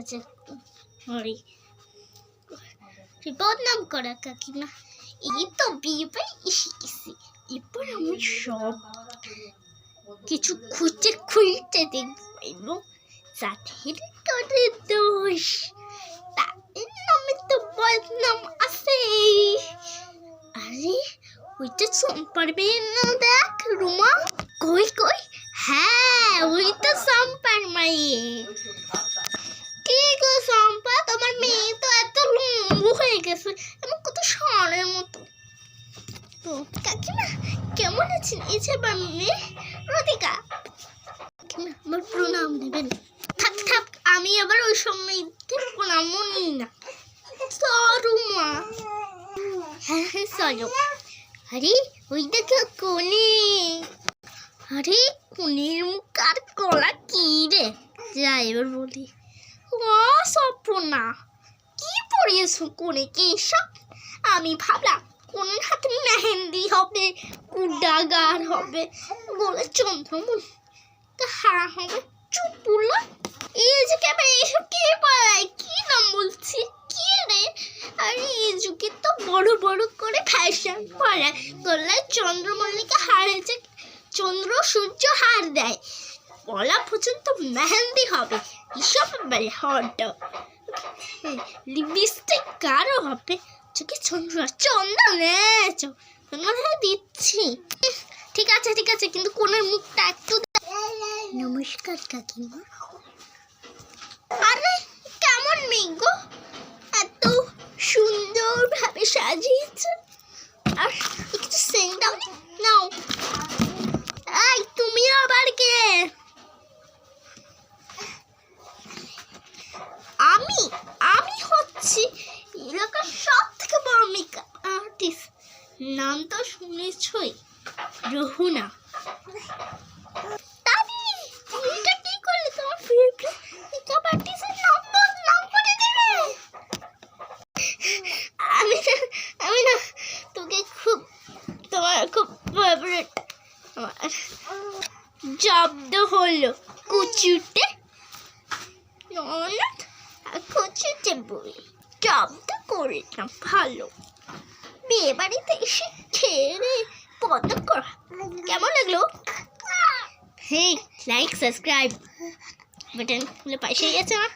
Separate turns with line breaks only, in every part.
আছে বদনাম করা কাকিমা। এই তো বিয়ে বাড়ি এসে গেছি, এরপর আমি সব কিছু খুঁজতে দেখবো যাদের করে দোষ, তাদের নামে তো বদনাম আছে। আরে ওইটা সম্পার মেয়ে না, দেখ রুমা। কই কই, হ্যাঁ ওইটা সম্পার মেয়ে। কি গো সম্পা, তোমার মেয়ে তো এত লম্বু হয়ে গেছে, এমন কত ষাঁড়ের মতো। তো কাকিমা কেমন আছেন? এই যে আমার মেয়ে রতিকা। কাকিমা আমার প্রণাম নেবেন। থাক থাক, আমি আবার ওই সময় প্রণামও নিই না। রুমা হ্যাঁ হ্যাঁ চলো। আরে ওই দেখো কোনে। আরে কোনের মুখ আর গলা কি রে? যা এবার বলি, সপনা কি পড়িয়েছো কোনেকে এসব? আমি ভাবলাম কোনের হাতে মেহেন্দি হবে, কুডাগার হবে, বলে চন্দ্রমুল হ্যাঁ হবে। চুপ বললাম। এই যে ক্যামেরা এসব কে পায়? কি নাম বলছি কি রে? আরে এই যুগে তো বড় বড় করে ফ্যাশন পড়ায়, গলায় চন্দ্রমল্লিকা হার আছে, চন্দ্র সূর্য হার দেয়, গলা পর্যন্ত মেহেন্দি হবে, এসব বলে হট। লিপস্টিক কারো হবে, চোখে চন্দ্র চন্দন দিচ্ছি। ঠিক আছে ঠিক আছে, কিন্তু কোনের মুখটা একটু। নমস্কার কাকিমা। আরে কেমন মেয়ে গো, এত সুন্দর ভাবে সাজিয়েছে। আর একটু সেন্ট দাও নাও। এই তুমি আবার কে? আমি হচ্ছি এলাকার সব থেকে বড় মেকআপ আর্টিস্ট। নাম তো শুনেছই, রহুনা। এটা কি করলে? তোমার ফেভারিট মেকআপ আর্টিস্টের নাম করে দিলে। আমি না তোকে তোমার খুব ফেভারিট। জব্দ হলো কুচুটে কুচুটে বই জব্দ করলাম। ভালো বিয়ে বাড়িতে এসে খেয়ে পদ করা। কেমন লাগলো? হ্যাঁ লাইক সাবস্ক্রাইব বাটন পাশেই আছে না,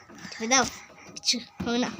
দাও কিছু হবে না।